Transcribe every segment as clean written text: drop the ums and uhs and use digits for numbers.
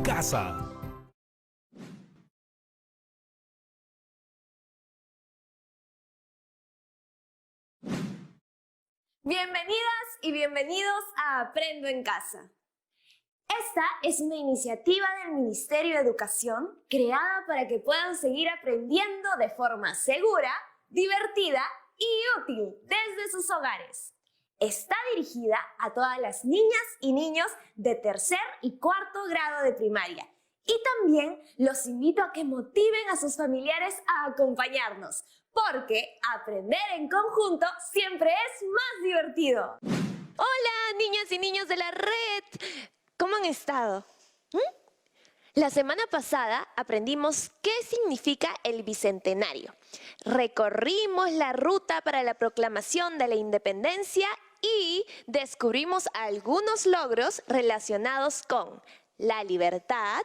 casa. Bienvenidas y bienvenidos a Aprendo en Casa. Esta es una iniciativa del Ministerio de Educación creada para que puedan seguir aprendiendo de forma segura, divertida y útil desde sus hogares. Está dirigida a todas las niñas y niños de tercer y cuarto grado de primaria. Y también los invito a que motiven a sus familiares a acompañarnos, porque aprender en conjunto siempre es más divertido. Hola, niñas y niños de la red. ¿Cómo han estado? La semana pasada aprendimos qué significa el Bicentenario. Recorrimos la ruta para la proclamación de la independencia y descubrimos algunos logros relacionados con la libertad,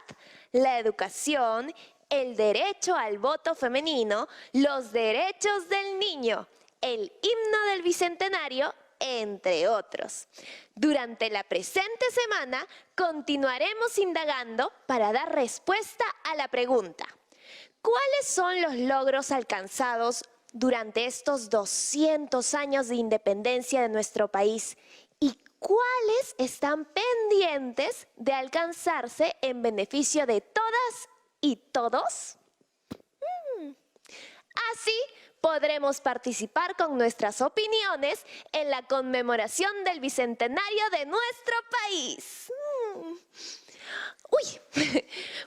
la educación, el derecho al voto femenino, los derechos del niño, el himno del Bicentenario, entre otros. Durante la presente semana continuaremos indagando para dar respuesta a la pregunta: ¿cuáles son los logros alcanzados durante estos 200 años de independencia de nuestro país? ¿Y cuáles están pendientes de alcanzarse en beneficio de todas y todos? Así podremos participar con nuestras opiniones en la conmemoración del Bicentenario de nuestro país.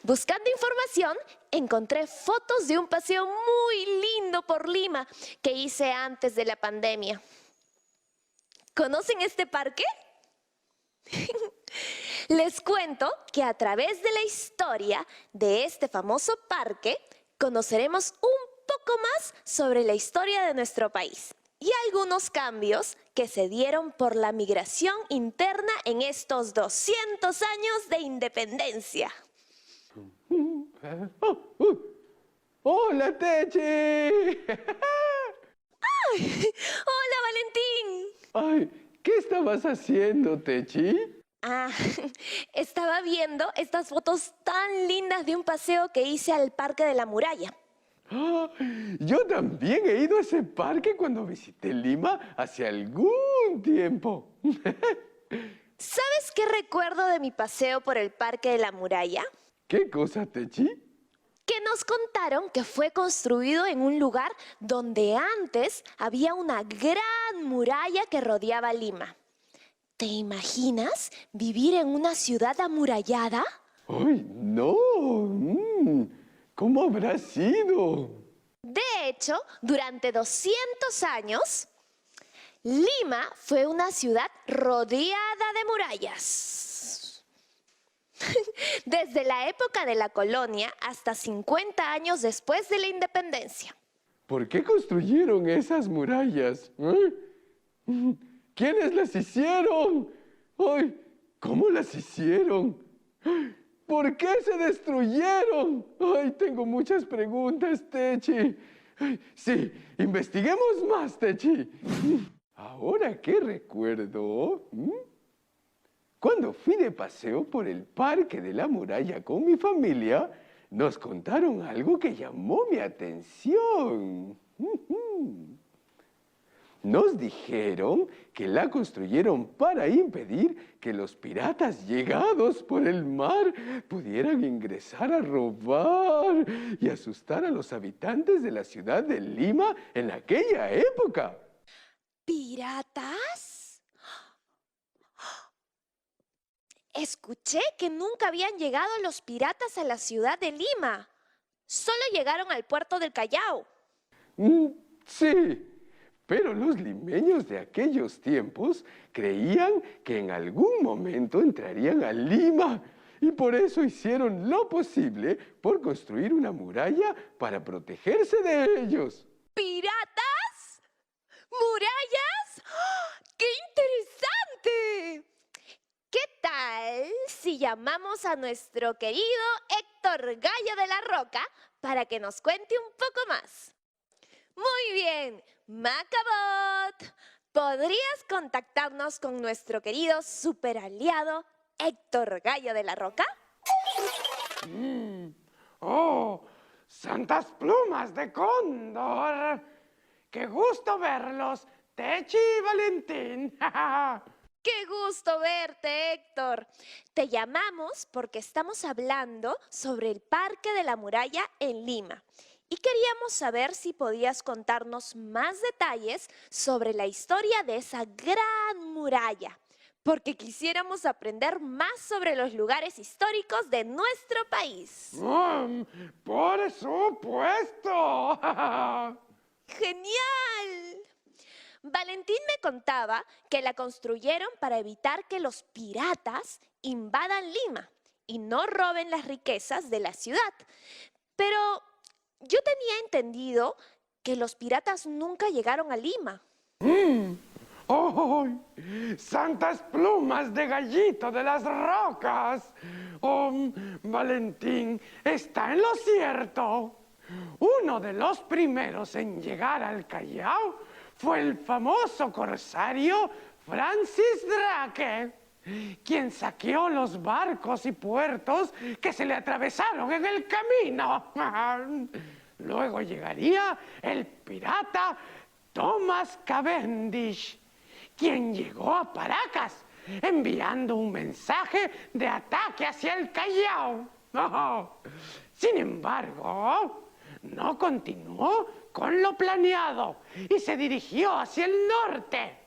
Buscando información, encontré fotos de un paseo muy lindo por Lima que hice antes de la pandemia. ¿Conocen este parque? Les cuento que a través de la historia de este famoso parque conoceremos un poco más sobre la historia de nuestro país y algunos cambios que se dieron por la migración interna en estos 200 años de independencia. ¡Hola, Techi! ¡Hola, Valentín! Ay, ¿qué estabas haciendo, Techi? Estaba viendo estas fotos tan lindas de un paseo que hice al Parque de la Muralla. Ah, yo también he ido a ese parque cuando visité Lima hace algún tiempo. ¿Sabes qué recuerdo de mi paseo por el Parque de la Muralla? ¿Qué cosa, Techi? Que nos contaron que fue construido en un lugar donde antes había una gran muralla que rodeaba Lima. ¿Te imaginas vivir en una ciudad amurallada? ¡Ay, no! ¿Cómo habrá sido? De hecho, durante 200 años, Lima fue una ciudad rodeada de murallas. Desde la época de la colonia hasta 50 años después de la independencia. ¿Por qué construyeron esas murallas? ¿Quiénes las hicieron? ¡Ay! ¿Cómo las hicieron? ¿Por qué se destruyeron? ¡Ay! Tengo muchas preguntas, Techi. Ay, sí, investiguemos más, Techi. Ahora que recuerdo, cuando fui de paseo por el Parque de la Muralla con mi familia, nos contaron algo que llamó mi atención. Nos dijeron que la construyeron para impedir que los piratas llegados por el mar pudieran ingresar a robar y asustar a los habitantes de la ciudad de Lima en aquella época. ¿Piratas? Escuché que nunca habían llegado los piratas a la ciudad de Lima. Solo llegaron al puerto del Callao. Sí. Pero los limeños de aquellos tiempos creían que en algún momento entrarían a Lima y por eso hicieron lo posible por construir una muralla para protegerse de ellos. ¿Piratas? ¿Murallas? ¡Oh! ¡Qué interesante! ¿Qué tal si llamamos a nuestro querido Héctor Gallo de la Roca para que nos cuente un poco más? Muy bien, Macabot, ¿podrías contactarnos con nuestro querido superaliado Héctor Gallo de la Roca? ¡Oh! ¡Santas plumas de cóndor! ¡Qué gusto verlos, Techi y Valentín! ¡Qué gusto verte, Héctor! Te llamamos porque estamos hablando sobre el Parque de la Muralla en Lima. Y queríamos saber si podías contarnos más detalles sobre la historia de esa gran muralla, porque quisiéramos aprender más sobre los lugares históricos de nuestro país. ¡Por supuesto! ¡Genial! Valentín me contaba que la construyeron para evitar que los piratas invadan Lima y no roben las riquezas de la ciudad. Pero yo tenía entendido que los piratas nunca llegaron a Lima. ¡Oh! ¡Santas plumas de gallito de las rocas! ¡Oh, Valentín está en lo cierto! Uno de los primeros en llegar al Callao fue el famoso corsario Francis Drake, quien saqueó los barcos y puertos que se le atravesaron en el camino. Luego llegaría el pirata Thomas Cavendish, quien llegó a Paracas enviando un mensaje de ataque hacia el Callao. Sin embargo, no continuó con lo planeado y se dirigió hacia el norte.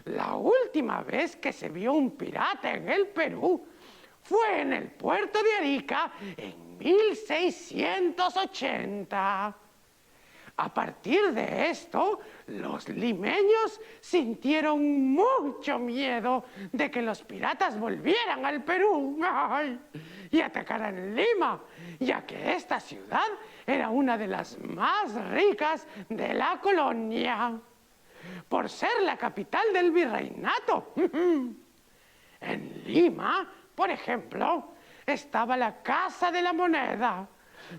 La última vez que se vio un pirata en el Perú fue en el puerto de Arica en 1680. A partir de esto, los limeños sintieron mucho miedo de que los piratas volvieran al Perú y atacaran Lima, ya que esta ciudad era una de las más ricas de la colonia, por ser la capital del virreinato. En Lima, por ejemplo, estaba la Casa de la Moneda,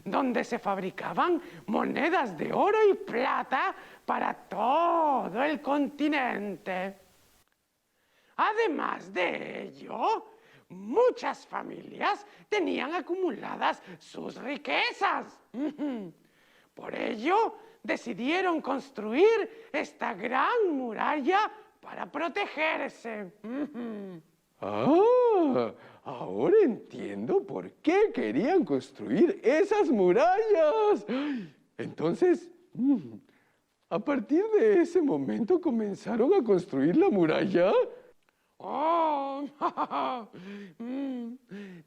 donde se fabricaban monedas de oro y plata para todo el continente. Además de ello, muchas familias tenían acumuladas sus riquezas. Por ello, decidieron construir esta gran muralla para protegerse. Ahora entiendo por qué querían construir esas murallas. Entonces, a partir de ese momento comenzaron a construir la muralla. ¡Oh!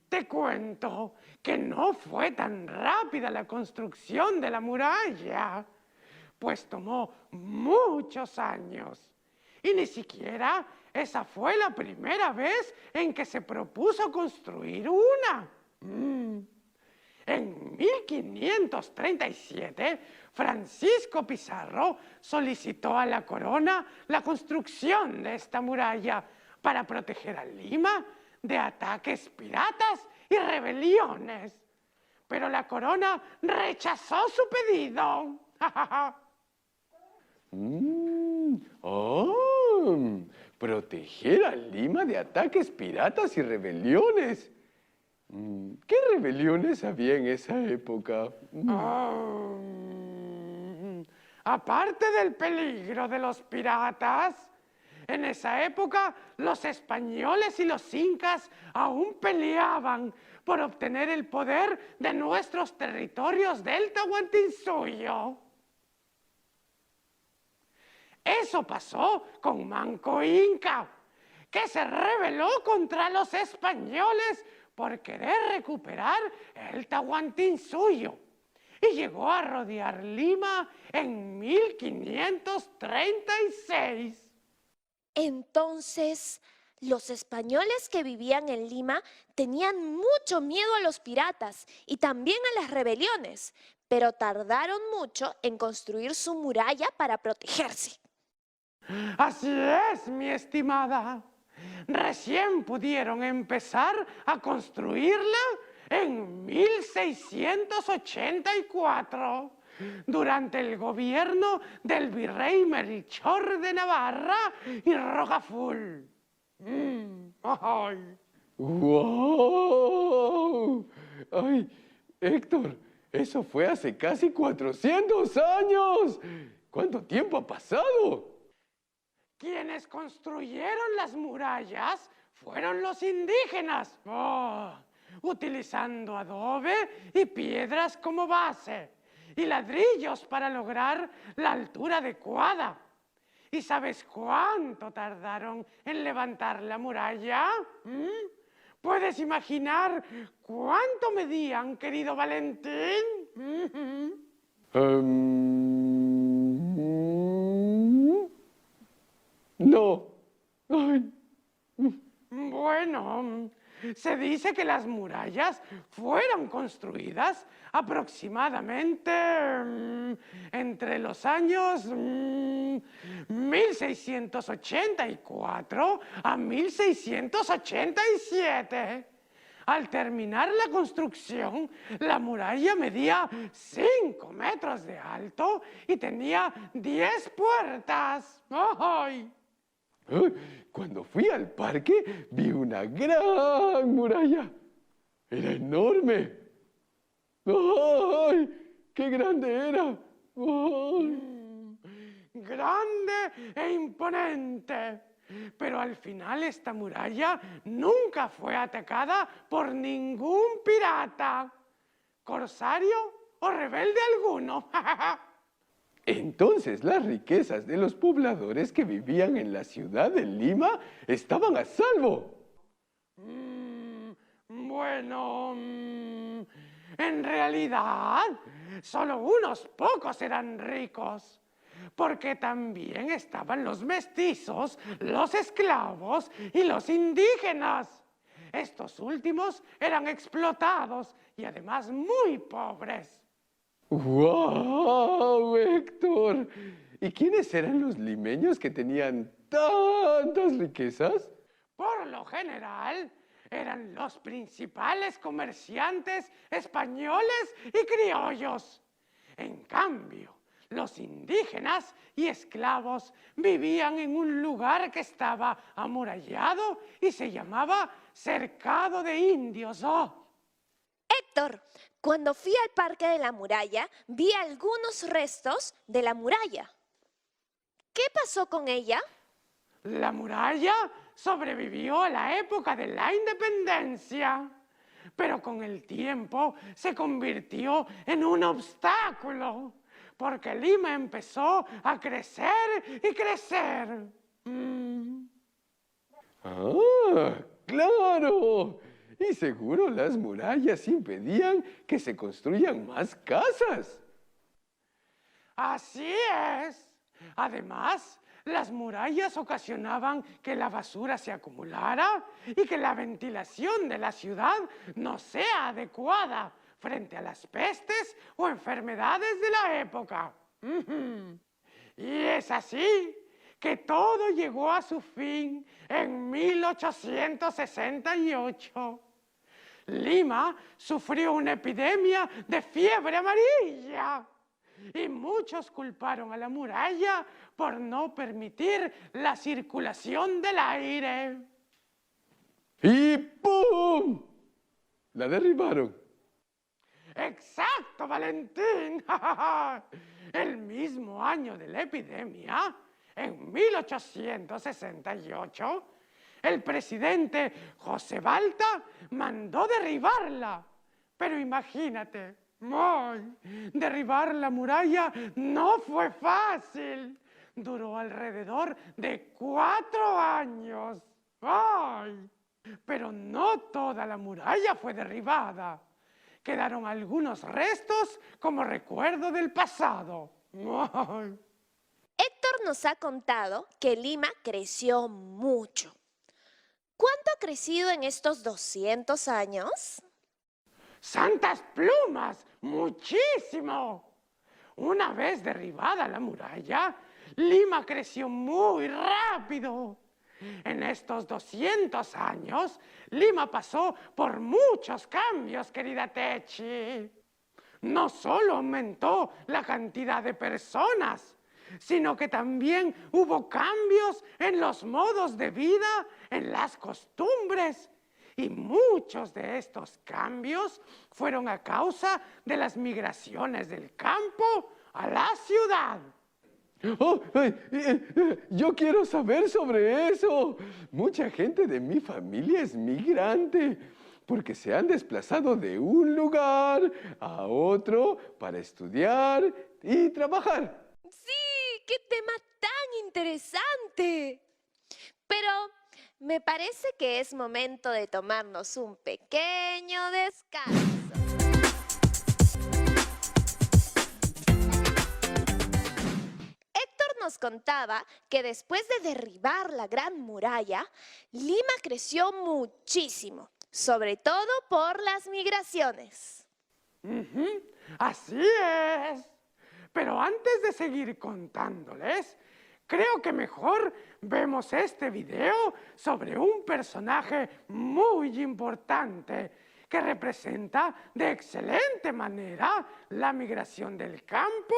Te cuento que no fue tan rápida la construcción de la muralla, pues tomó muchos años. Y ni siquiera esa fue la primera vez en que se propuso construir una. En 1537, Francisco Pizarro solicitó a la corona la construcción de esta muralla para proteger a Lima de ataques piratas y rebeliones. Pero la corona rechazó su pedido. Proteger a Lima de ataques piratas y rebeliones. ¿Qué rebeliones había en esa época? Aparte del peligro de los piratas, en esa época los españoles y los incas aún peleaban por obtener el poder de nuestros territorios del Tahuantinsuyo. Eso pasó con Manco Inca, que se rebeló contra los españoles por querer recuperar el Tahuantinsuyo y llegó a rodear Lima en 1536. Entonces, los españoles que vivían en Lima tenían mucho miedo a los piratas y también a las rebeliones, pero tardaron mucho en construir su muralla para protegerse. Así es, mi estimada. Recién pudieron empezar a construirla en 1684, durante el gobierno del virrey Melchor de Navarra y Rocaful. ¡Wow! ¡Ay, Héctor! Eso fue hace casi 400 años. ¿Cuánto tiempo ha pasado? Quienes construyeron las murallas fueron los indígenas, utilizando adobe y piedras como base y ladrillos para lograr la altura adecuada. ¿Y sabes cuánto tardaron en levantar la muralla? ¿Puedes imaginar cuánto medían, querido Valentín? No. Ay. Bueno, se dice que las murallas fueron construidas aproximadamente entre los años 1684 a 1687. Al terminar la construcción, la muralla medía 5 metros de alto y tenía 10 puertas. ¡Ay! Cuando fui al parque, vi una gran muralla. Era enorme. ¡Ay! ¡Qué grande era! ¡Ay! Grande e imponente. Pero al final esta muralla nunca fue atacada por ningún pirata, corsario o rebelde alguno. Entonces las riquezas de los pobladores que vivían en la ciudad de Lima estaban a salvo. Bueno, en realidad solo unos pocos eran ricos, porque también estaban los mestizos, los esclavos y los indígenas. Estos últimos eran explotados y además muy pobres. ¡Guau, Héctor! ¿Y quiénes eran los limeños que tenían tantas riquezas? Por lo general, eran los principales comerciantes españoles y criollos. En cambio, los indígenas y esclavos vivían en un lugar que estaba amurallado y se llamaba Cercado de Indios. Héctor, cuando fui al Parque de la Muralla, vi algunos restos de la muralla. ¿Qué pasó con ella? La muralla sobrevivió a la época de la independencia, pero con el tiempo se convirtió en un obstáculo, porque Lima empezó a crecer y crecer. ¡Ah, claro! Y seguro las murallas impedían que se construyan más casas. Así es. Además, las murallas ocasionaban que la basura se acumulara y que la ventilación de la ciudad no sea adecuada frente a las pestes o enfermedades de la época. Y es así que todo llegó a su fin en 1868. Lima sufrió una epidemia de fiebre amarilla y muchos culparon a la muralla por no permitir la circulación del aire. ¡Y ¡pum! La derribaron. ¡Exacto, Valentín! El mismo año de la epidemia, en 1868, el presidente José Balta mandó derribarla. Pero imagínate, derribar la muralla no fue fácil. Duró alrededor de 4 años. ¡Ay! Pero no toda la muralla fue derribada. Quedaron algunos restos como recuerdo del pasado. ¡Ay! Héctor nos ha contado que Lima creció mucho. ¿Cuánto ha crecido en estos 200 años? ¡Santas plumas! ¡Muchísimo! Una vez derribada la muralla, Lima creció muy rápido. En estos 200 años, Lima pasó por muchos cambios, querida Techi. No solo aumentó la cantidad de personas, sino que también hubo cambios en los modos de vida, en las costumbres Y muchos de estos cambios fueron a causa de las migraciones del campo a la ciudad. Oh, yo quiero saber sobre eso. Mucha gente de mi familia es migrante porque se han desplazado de un lugar a otro para estudiar y trabajar. ¡Sí! ¡Qué tema tan interesante! Pero me parece que es momento de tomarnos un pequeño descanso. Nos contaba que después de derribar la Gran Muralla, Lima creció muchísimo, sobre todo por las migraciones. Así es. Pero antes de seguir contándoles, creo que mejor vemos este video sobre un personaje muy importante que representa de excelente manera la migración del campo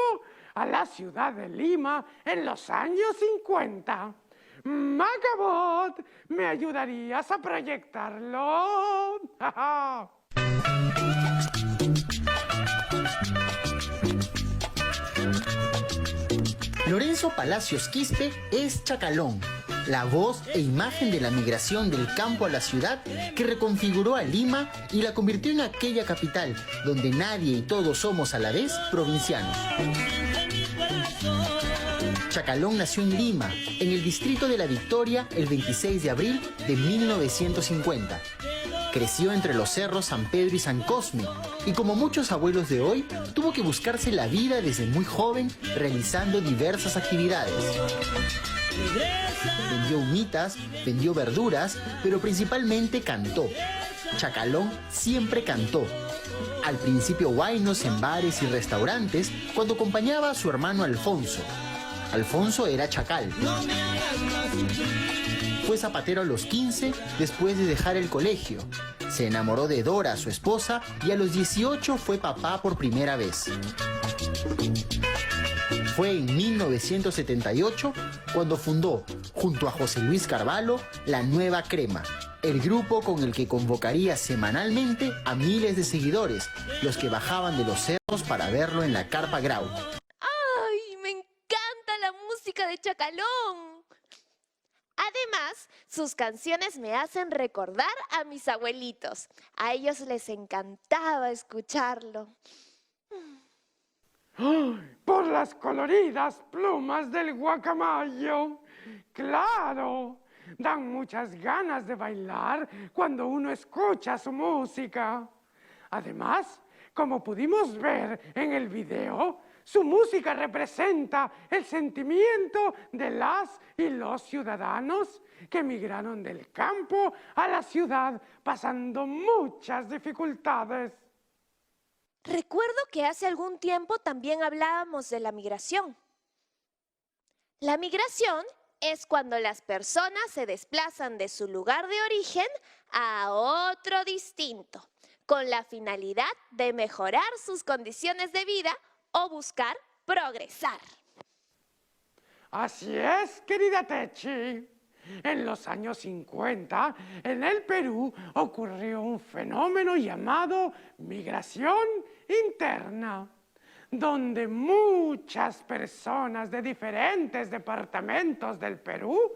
a la ciudad de Lima en los años 50. Macabot, ¿me ayudarías a proyectarlo? Lorenzo Palacios Quispe es Chacalón, la voz e imagen de la migración del campo a la ciudad que reconfiguró a Lima y la convirtió en aquella capital donde nadie y todos somos a la vez provincianos. Chacalón nació en Lima, en el distrito de La Victoria, el 26 de abril de 1950. Creció entre los cerros San Pedro y San Cosme, y como muchos abuelos de hoy, tuvo que buscarse la vida desde muy joven realizando diversas actividades. Vendió humitas, vendió verduras, pero principalmente cantó. Chacalón siempre cantó. Al principio huaynos en bares y restaurantes cuando acompañaba a su hermano Alfonso. Alfonso era chacal. Fue zapatero a los 15 después de dejar el colegio. Se enamoró de Dora, su esposa, y a los 18 fue papá por primera vez. Fue en 1978 cuando fundó, junto a José Luis Carvalho, La Nueva Crema, el grupo con el que convocaría semanalmente a miles de seguidores, los que bajaban de los cerros para verlo en la Carpa Grau. ¡Ay, me encanta la música de Chacalón! Además, sus canciones me hacen recordar a mis abuelitos. A ellos les encantaba escucharlo. ¡Ay! Por las coloridas plumas del guacamayo. ¡Claro! Dan muchas ganas de bailar cuando uno escucha su música. Además, como pudimos ver en el video, su música representa el sentimiento de las y los ciudadanos que emigraron del campo a la ciudad pasando muchas dificultades. Recuerdo que hace algún tiempo también hablábamos de la migración. La migración es cuando las personas se desplazan de su lugar de origen a otro distinto, con la finalidad de mejorar sus condiciones de vida o buscar progresar. Así es, querida Techi. En los años 50, en el Perú, ocurrió un fenómeno llamado migración interna, donde muchas personas de diferentes departamentos del Perú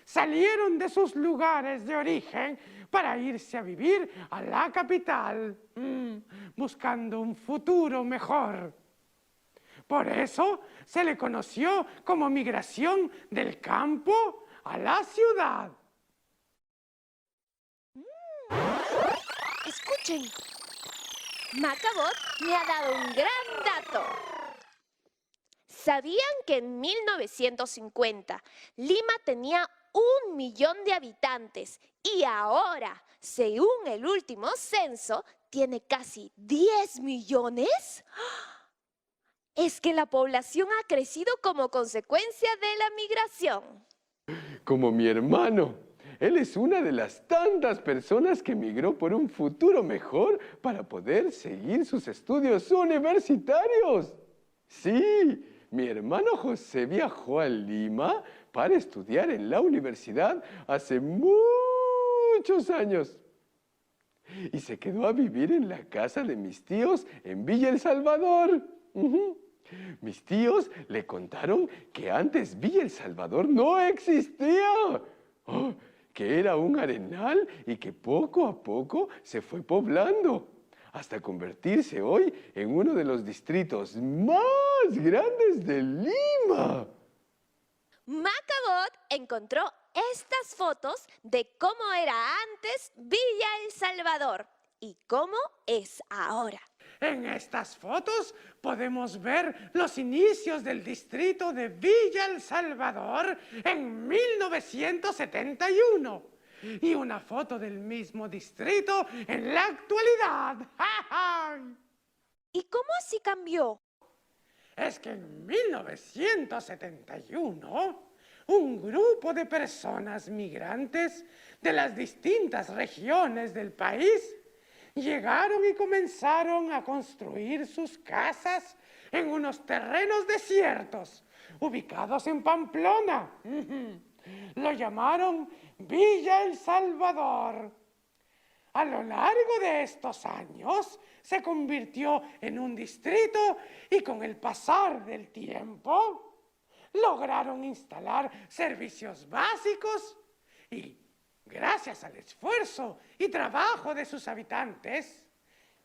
salieron de sus lugares de origen para irse a vivir a la capital, buscando un futuro mejor. Por eso se le conoció como migración del campo a la ciudad. Escuchen, Macabot me ha dado un gran dato. ¿Sabían que en 1950 Lima tenía 1 millón de habitantes y ahora, según el último censo, tiene casi 10 millones? Es que la población ha crecido como consecuencia de la migración. Como mi hermano. Él es una de las tantas personas que migró por un futuro mejor para poder seguir sus estudios universitarios. Sí, mi hermano José viajó a Lima para estudiar en la universidad hace muchos años. y se quedó a vivir en la casa de mis tíos en Villa El Salvador. Mis tíos le contaron que antes Villa El Salvador no existía, que era un arenal y que poco a poco se fue poblando, hasta convertirse hoy en uno de los distritos más grandes de Lima. Macabot encontró estas fotos de cómo era antes Villa El Salvador y cómo es ahora. En estas fotos podemos ver los inicios del distrito de Villa El Salvador en 1971 y una foto del mismo distrito en la actualidad. ¿Y cómo así cambió? Es que en 1971 un grupo de personas migrantes de las distintas regiones del país llegaron y comenzaron a construir sus casas en unos terrenos desiertos ubicados en Pamplona. Lo llamaron Villa El Salvador. A lo largo de estos años se convirtió en un distrito y con el pasar del tiempo lograron instalar servicios básicos y, gracias al esfuerzo y trabajo de sus habitantes,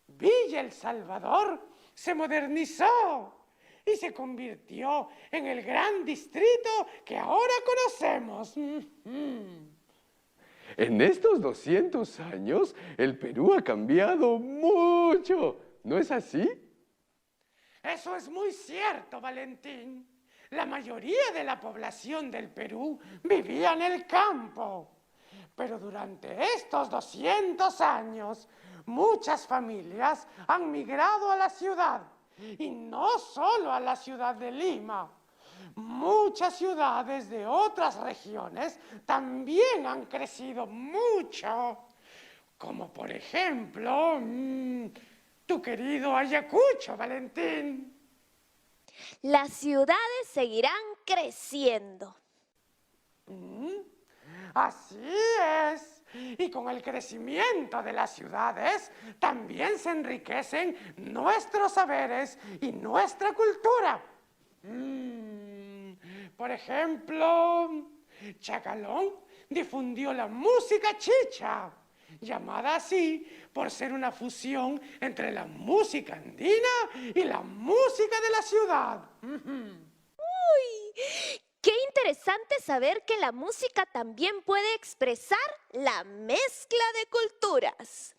Villa El Salvador se modernizó y se convirtió en el gran distrito que ahora conocemos. En estos 200 años, el Perú ha cambiado mucho, ¿no es así? Eso es muy cierto, Valentín. La mayoría de la población del Perú vivía en el campo. Pero durante estos 200 años, muchas familias han migrado a la ciudad. Y no solo a la ciudad de Lima. Muchas ciudades de otras regiones también han crecido mucho. Como por ejemplo, tu querido Ayacucho, Valentín. Las ciudades seguirán creciendo. Así es. Y con el crecimiento de las ciudades también se enriquecen nuestros saberes y nuestra cultura. Por ejemplo, Chacalón difundió la música chicha, llamada así por ser una fusión entre la música andina y la música de la ciudad. ¡Uy! ¡Qué interesante saber que la música también puede expresar la mezcla de culturas!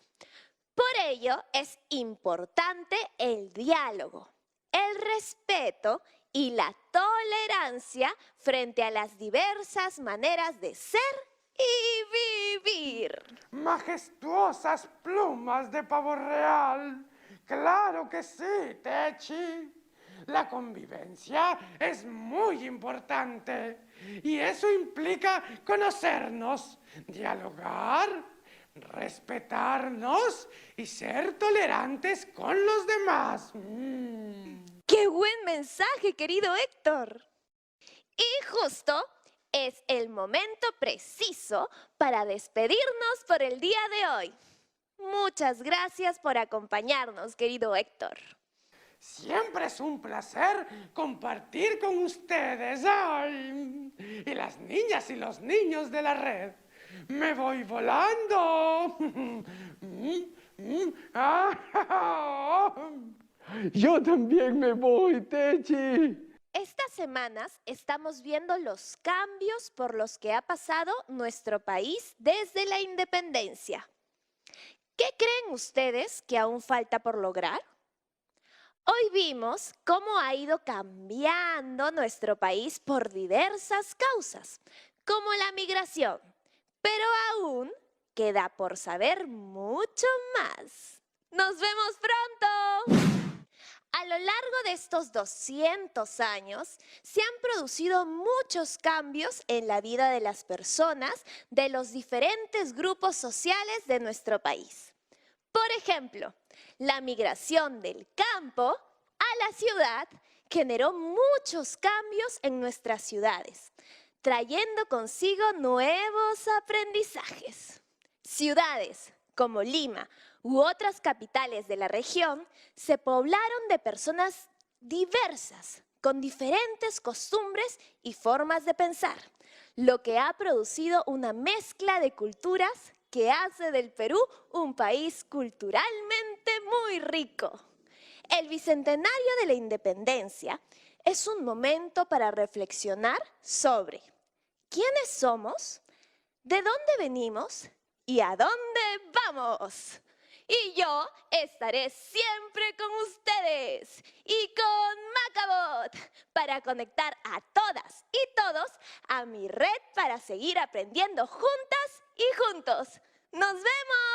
Por ello es importante el diálogo, el respeto y la tolerancia frente a las diversas maneras de ser y vivir. Majestuosas plumas de pavo real. Claro que sí, Techi. La convivencia es muy importante y eso implica conocernos, dialogar, respetarnos y ser tolerantes con los demás. ¡Qué buen mensaje, querido Héctor! Y justo es el momento preciso para despedirnos por el día de hoy. Muchas gracias por acompañarnos, querido Héctor. Siempre es un placer compartir con ustedes. ¡Ay! Y las niñas y los niños de la red. Me voy volando. Yo también me voy, Techi. Estas semanas estamos viendo los cambios por los que ha pasado nuestro país desde la independencia. ¿Qué creen ustedes que aún falta por lograr? Hoy vimos cómo ha ido cambiando nuestro país por diversas causas, como la migración, pero aún queda por saber mucho más. ¡Nos vemos pronto! A lo largo de estos 200 años se han producido muchos cambios en la vida de las personas de los diferentes grupos sociales de nuestro país. Por ejemplo, la migración del campo a la ciudad generó muchos cambios en nuestras ciudades, trayendo consigo nuevos aprendizajes. Ciudades como Lima u otras capitales de la región, se poblaron de personas diversas, con diferentes costumbres y formas de pensar, lo que ha producido una mezcla de culturas que hace del Perú un país culturalmente muy rico. El Bicentenario de la Independencia es un momento para reflexionar sobre quiénes somos, de dónde venimos y a dónde vamos. Y yo estaré siempre con ustedes y con Macabot para conectar a todas y todos a mi red para seguir aprendiendo juntas y juntos. ¡Nos vemos!